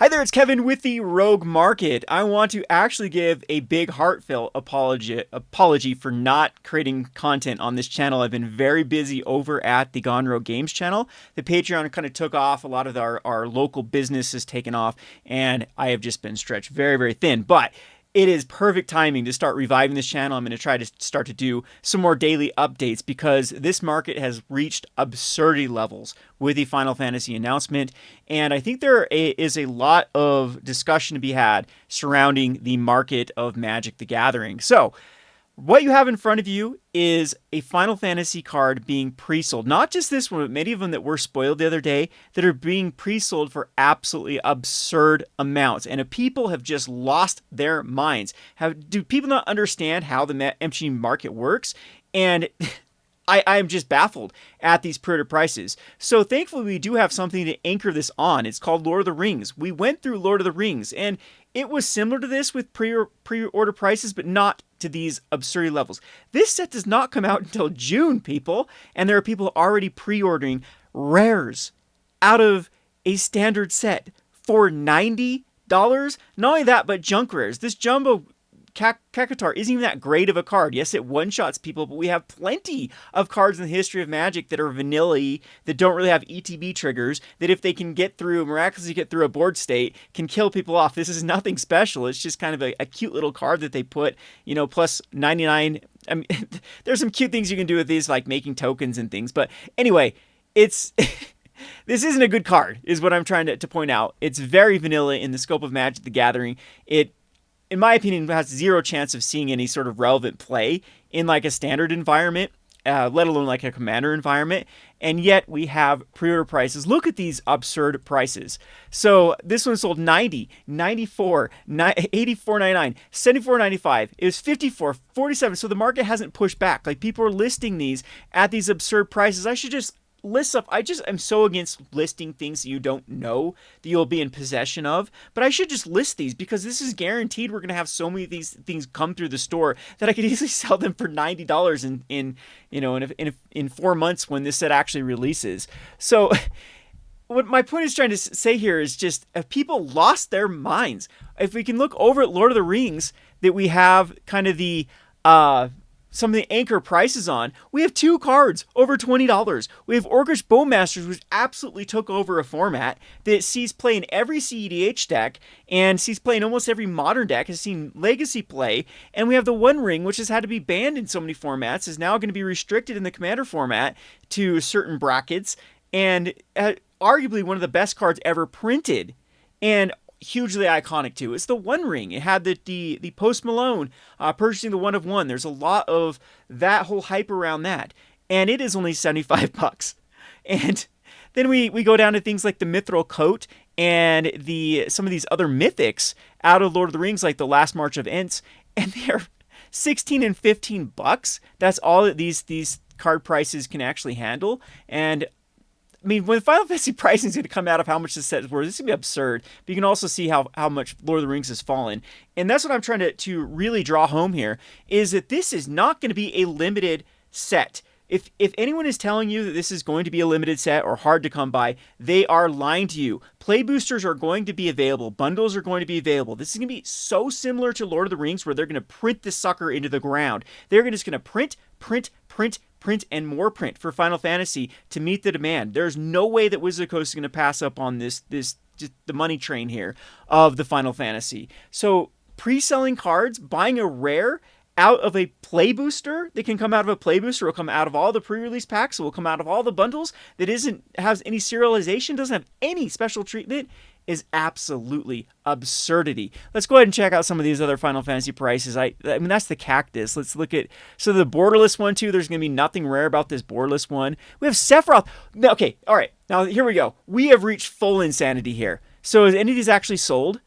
Hi there, it's Kevin with the Rogue Market. I want to actually give a big heartfelt apology for not creating content on this channel. I've been very busy over at the Gone Rogue Games channel. The Patreon kind of took off, a lot of our local business has taken off, and I have just been stretched very, very thin. But it is perfect timing to start reviving this channel. I'm going to try to start to do some more daily updates because this market has reached absurdity levels with the Final Fantasy announcement. And I think there is a lot of discussion to be had surrounding the market of Magic the Gathering. So, what you have in front of you is a Final Fantasy card being pre-sold. Not just this one, but many of them that were spoiled the other day that are being pre-sold for absolutely absurd amounts. And people have just lost their minds. Do people not understand how the MTG market works? And I am just baffled at these pre-order prices. So thankfully we do have something to anchor this on. It's called Lord of the Rings. We went through Lord of the Rings, and it was similar to this with pre-order prices, but not to these absurdity levels. This set does not come out until June, people, and there are people already pre-ordering rares out of a standard set for $90. Not only that, but junk rares. This jumbo Kakatar isn't even that great of a card. Yes, it one-shots people, but we have plenty of cards in the history of Magic that are vanilla-y, that don't really have ETB triggers, that if they can miraculously get through a board state, can kill people off. This is nothing special. It's just kind of a cute little card that they put, plus 99. I mean, there's some cute things you can do with these, like making tokens and things. But anyway, it's... This isn't a good card, is what I'm trying to point out. It's very vanilla in the scope of Magic the Gathering. It, in my opinion, has zero chance of seeing any sort of relevant play in like a standard environment, let alone like a commander environment. And yet we have pre-order prices. Look at these absurd prices. So this one sold $90, $94, $84.99, $74.95. It was $54, $47. So the market hasn't pushed back. Like, people are listing these at these absurd prices. I should just list up. I'm so against listing things that you don't know that you'll be in possession of, but I should just list these because this is guaranteed. We're going to have so many of these things come through the store that I could easily sell them for $90 in 4 months when this set actually releases. So what my point is trying to say here is just, if people lost their minds, if we can look over at Lord of the Rings, that we have kind of the some of the anchor prices on. We have 2 cards over $20. We have Orcish Bowmasters, which absolutely took over a format that sees play in every CEDH deck and sees play in almost every modern deck, has seen Legacy play. And we have the One Ring, which has had to be banned in so many formats, is now going to be restricted in the Commander format to certain brackets, and arguably one of the best cards ever printed. And hugely iconic too. It's the One Ring. It had the Post Malone purchasing the 1 of 1. There's a lot of that whole hype around that, and it is only $75. And then we go down to things like the Mithril Coat and some of these other mythics out of Lord of the Rings, like the Last March of Ents, and they're $16 and $15. That's all that these card prices can actually handle. And I mean, when Final Fantasy pricing is going to come out of how much this set is worth, this is going to be absurd. But you can also see how much Lord of the Rings has fallen. And that's what I'm trying to really draw home here, is that this is not going to be a limited set. If anyone is telling you that this is going to be a limited set or hard to come by, they are lying to you. Play boosters are going to be available. Bundles are going to be available. This is going to be so similar to Lord of the Rings, where they're going to print this sucker into the ground. They're just going to print, and more print for Final Fantasy to meet the demand. There's no way that Wizard of the Coast is going to pass up on this just the money train here of the Final Fantasy. So pre-selling cards, buying a rare out of a play booster that can come out of a play booster, will come out of all the pre-release packs, it will come out of all the bundles, that has any serialization, doesn't have any special treatment, is absolutely absurdity. Let's go ahead and check out some of these other Final Fantasy prices. I mean, that's the Cactus. Let's look at, so the borderless one too, there's going to be nothing rare about this borderless one. We have Sephiroth. Okay, all right, now here we go. We have reached full insanity here. So is any of these actually sold?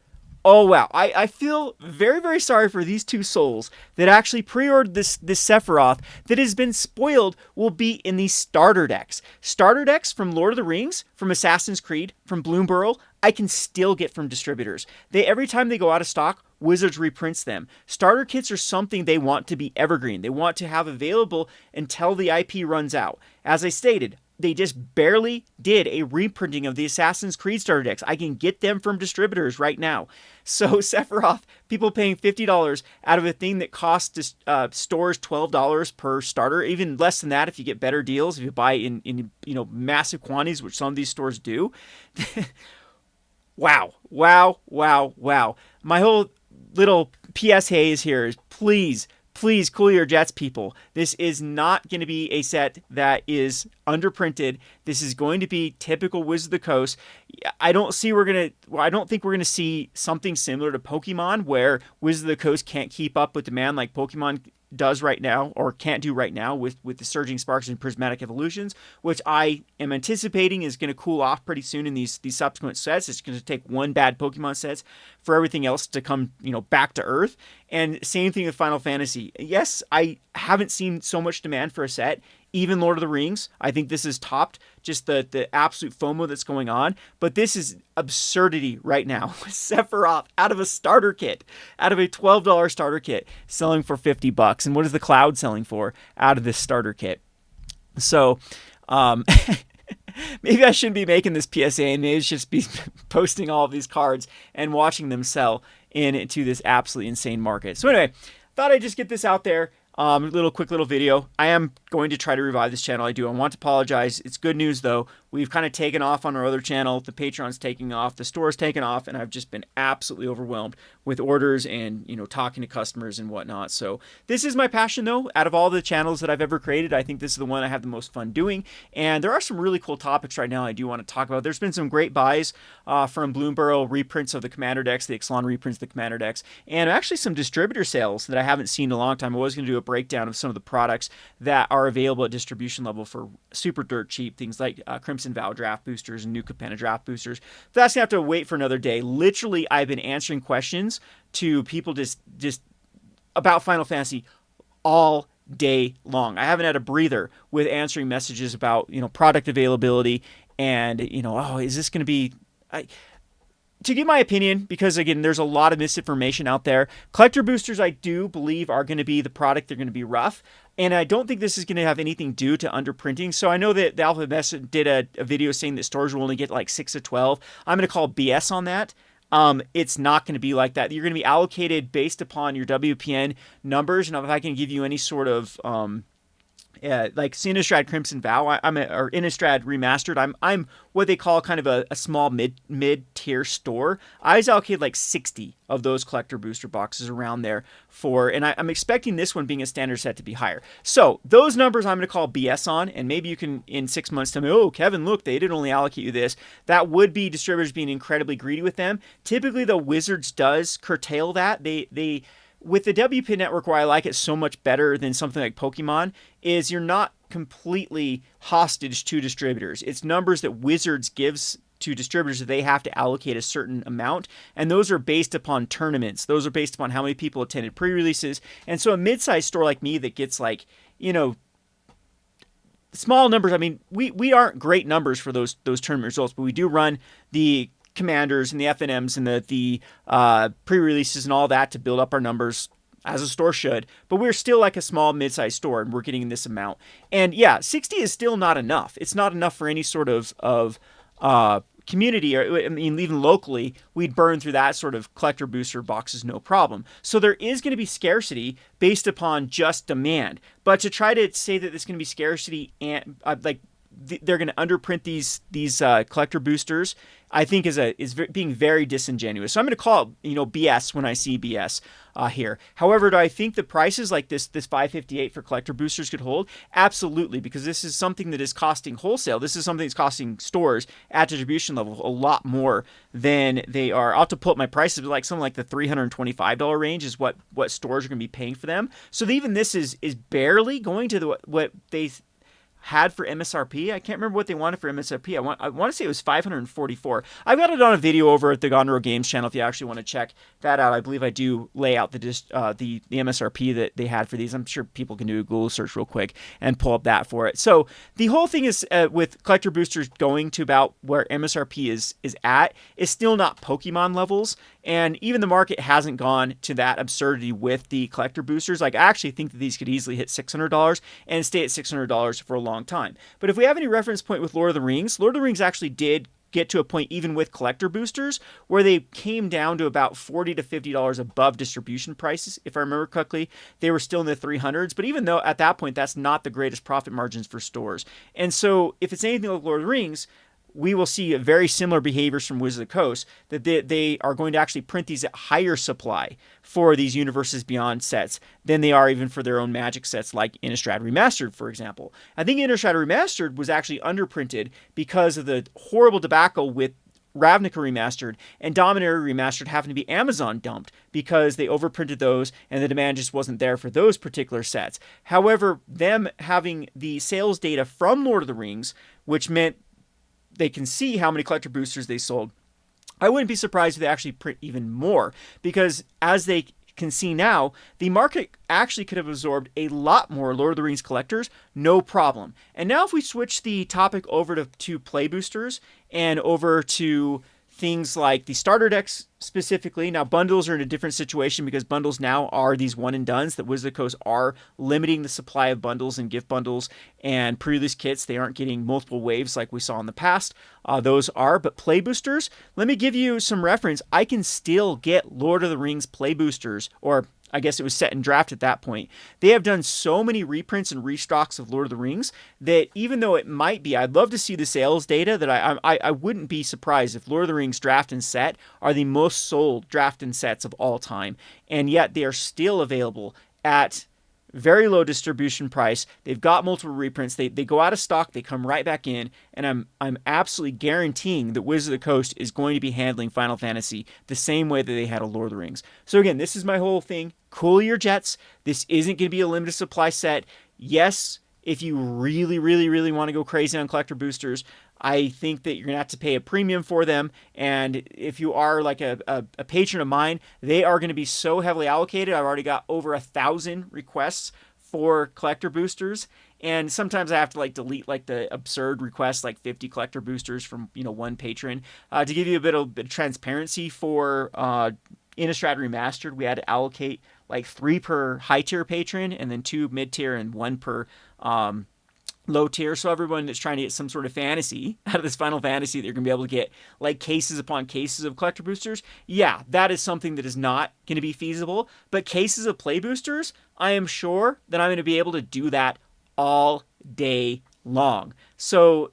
Oh, wow. I feel very, very sorry for these 2 souls that actually pre-ordered this Sephiroth that has been spoiled, will be in these starter decks. Starter decks from Lord of the Rings, from Assassin's Creed, from Bloomburrow, I can still get from distributors. Every time they go out of stock, Wizards reprints them. Starter kits are something they want to be evergreen. They want to have available until the IP runs out. As I stated, they just barely did a reprinting of the Assassin's Creed starter decks. I can get them from distributors right now. So Sephiroth, people paying $50 out of a thing that costs stores $12 per starter, even less than that if you get better deals, if you buy in massive quantities, which some of these stores do. Wow, wow, wow, wow. My whole little PSA is here is please, please cool your jets, people. This is not going to be a set that is underprinted. This is going to be typical Wizards of the Coast. I don't think we're gonna see something similar to Pokemon, where Wizards of the Coast can't keep up with demand like Pokemon does right now, or can't do right now with the Surging Sparks and Prismatic Evolutions, which I am anticipating is going to cool off pretty soon in these subsequent sets. It's going to take one bad Pokemon sets for everything else to come back to earth. And same thing with Final Fantasy. Yes, I haven't seen so much demand for a set. Even Lord of the Rings, I think this is topped just the absolute FOMO that's going on. But this is absurdity right now. Sephiroth out of a starter kit, out of a $12 starter kit, selling for $50. And what is the Cloud selling for out of this starter kit? So, maybe I shouldn't be making this PSA, and maybe I should just be posting all of these cards and watching them sell into this absolutely insane market. So anyway, thought I'd just get this out there. Quick little video. I am going to try to revive this channel. I want to apologize. It's good news though. We've kind of taken off on our other channel. The Patreon's taking off. The store's taken off, and I've just been absolutely overwhelmed with orders and talking to customers and whatnot. So this is my passion though. Out of all the channels that I've ever created, I think this is the one I have the most fun doing. And there are some really cool topics right now I do want to talk about. There's been some great buys from Bloomburrow, reprints of the Commander decks, the Ixalan reprints of the Commander decks, and actually some distributor sales that I haven't seen in a long time. I was going to do a breakdown of some of the products that are available at distribution level for super dirt cheap, things like Crimson Vow draft boosters and New Capenna draft boosters. But that's gonna have to wait for another day. Literally, I've been answering questions to people just about Final Fantasy all day long. I haven't had a breather with answering messages about product availability and is this going to be to give my opinion, because again, there's a lot of misinformation out there. Collector boosters, I do believe, are going to be the product. They're going to be rough. And I don't think this is going to have anything due to underprinting. So I know that the Alpha Mess did a video saying that stores will only get like 6 to 12. I'm going to call BS on that. It's not going to be like that. You're going to be allocated based upon your WPN numbers. And if I can give you any sort of like Innistrad Crimson Vow, or Innistrad Remastered, I'm what they call kind of a small mid-tier store. I was allocated like 60 of those collector booster boxes around there and I'm expecting this one being a standard set to be higher. So those numbers I'm going to call BS on, and maybe you can in 6 months tell me, oh, Kevin, look, they did only allocate you this. That would be distributors being incredibly greedy with them. Typically, the Wizards does curtail that. They with the WP network, where I like it so much better than something like Pokemon, is you're not completely hostage to distributors. It's numbers that Wizards gives to distributors that they have to allocate a certain amount, and those are based upon tournaments. Those are based upon how many people attended pre-releases. And so a mid-sized store like me that gets like, small numbers, I mean, we aren't great numbers for those tournament results, but we do run the Commanders and the FNMs and the pre-releases and all that to build up our numbers, as a store should. But we're still like a small mid-sized store, and we're getting this amount. And yeah, 60 is still not enough. It's not enough for any sort of community, or I mean, even locally, we'd burn through that sort of collector booster boxes no problem. So there is going to be scarcity based upon just demand. But to try to say that there's going to be scarcity and they're going to underprint these collector boosters, I think is being very disingenuous. So I'm going to call it BS when I see BS here. However, do I think the prices like this $558 for collector boosters could hold? Absolutely, because this is something that is costing wholesale. This is something that's costing stores at distribution level a lot more than they are. I'll have to pull up my prices, but like something like the $325 range is what stores are going to be paying for them. So even this is barely going to what they had for MSRP. I can't remember what they wanted for MSRP. I want to say it was $544. I've got it on a video over at the Gondro Games channel if you actually want to check that out. I believe I do lay out the MSRP that they had for these. I'm sure people can do a Google search real quick and pull up that for it. So the whole thing is with collector boosters going to about where MSRP is at, is still not Pokemon levels. And even the market hasn't gone to that absurdity with the collector boosters. Like, I actually think that these could easily hit $600 and stay at $600 for a long long time. But if we have any reference point with Lord of the Rings actually did get to a point even with collector boosters where they came down to about $40 to $50 above distribution prices. If I remember correctly, they were still in the 300s, but even though at that point that's not the greatest profit margins for stores. And so if it's anything like Lord of the Rings, we will see a very similar behaviors from Wizards of the Coast, that they are going to actually print these at higher supply for these Universes Beyond sets than they are even for their own Magic sets like Innistrad Remastered, for example. I think Innistrad Remastered was actually underprinted because of the horrible debacle with Ravnica Remastered and Dominaria Remastered happened to be Amazon dumped because they overprinted those and the demand just wasn't there for those particular sets. However, them having the sales data from Lord of the Rings, which meant they can see how many collector boosters they sold, I wouldn't be surprised if they actually print even more, because as they can see now, the market actually could have absorbed a lot more Lord of the Rings collectors, no problem. And now if we switch the topic over to play boosters and over to things like the starter decks specifically. Now, bundles are in a different situation because bundles now are these one and dones that Wizards of the Coast are limiting the supply of bundles and gift bundles and pre-release kits. They aren't getting multiple waves like we saw in the past. Those are, but play boosters, let me give you some reference. I can still get Lord of the Rings play boosters, or I guess it was set and draft at that point. They have done so many reprints and restocks of Lord of the Rings that even though it might be, I'd love to see the sales data, that I wouldn't be surprised if Lord of the Rings draft and set are the most sold draft and sets of all time. And yet they are still available at very low distribution price. They've got multiple reprints. They go out of stock. They come right back in. And I'm absolutely guaranteeing that Wizards of the Coast is going to be handling Final Fantasy the same way that they had a Lord of the Rings. So again, this is my whole thing. Cool your jets. This isn't going to be a limited supply set. Yes, if you really, really, really want to go crazy on collector boosters, I think that you're going to have to pay a premium for them. And if you are like a patron of mine, they are going to be so heavily allocated. I've already got over 1,000 requests for collector boosters. And sometimes I have to like delete like the absurd requests, like 50 collector boosters from, one patron. To give you a bit of transparency for Innistrad Remastered, we had to allocate like 3 per high tier patron and then 2 mid tier and 1 per low tier. So everyone that's trying to get some sort of fantasy out of this Final Fantasy, they're going to be able to get like cases upon cases of collector boosters. Yeah, that is something that is not going to be feasible. But cases of play boosters, I am sure that I'm going to be able to do that all day long. So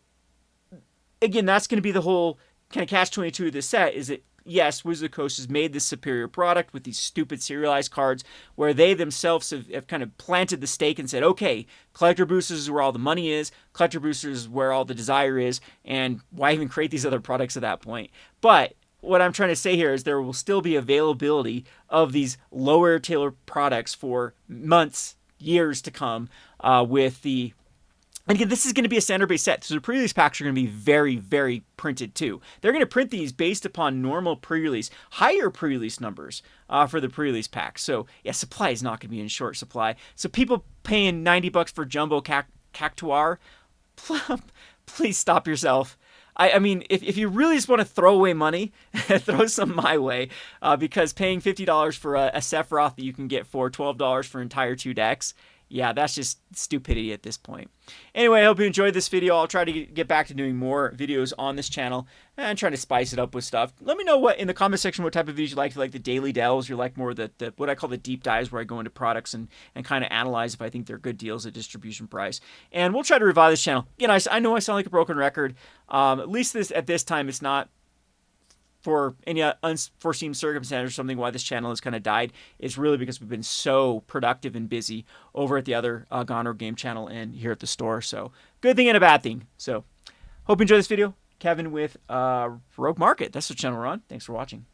again, that's going to be the whole kind of catch-22 of this set, is that yes, Wizards of the Coast has made this superior product with these stupid serialized cards where they themselves have kind of planted the stake and said, okay, collector boosters is where all the money is, collector boosters is where all the desire is, and why even create these other products at that point? But what I'm trying to say here is there will still be availability of these lower tier products for months, years to come with the... And again, this is going to be a standard-based set, so the pre-release packs are going to be very, very printed too. They're going to print these based upon normal pre-release, higher pre-release numbers for the pre-release packs. So yeah, supply is not going to be in short supply. So people paying $90 for Jumbo Cactuar, please stop yourself. I mean, if you really just want to throw away money, throw some my way, because paying $50 for a Sephiroth that you can get for $12 for entire 2 decks, yeah, that's just stupidity at this point. Anyway, I hope you enjoyed this video. I'll try to get back to doing more videos on this channel and try to spice it up with stuff. Let me know what in the comment section what type of videos you like. If you like the daily delves, you like more the what I call the deep dives, where I go into products and kind of analyze if I think they're good deals at distribution price. And we'll try to revive this channel. Again, I know I sound like a broken record. At least at this time, it's not for any unforeseen circumstance or something why this channel has kind of died. Is really because we've been so productive and busy over at the other Gonro game channel and here at the store. So good thing and a bad thing. So hope you enjoyed this video. Kevin with Rogue Market. That's the channel we're on. Thanks for watching.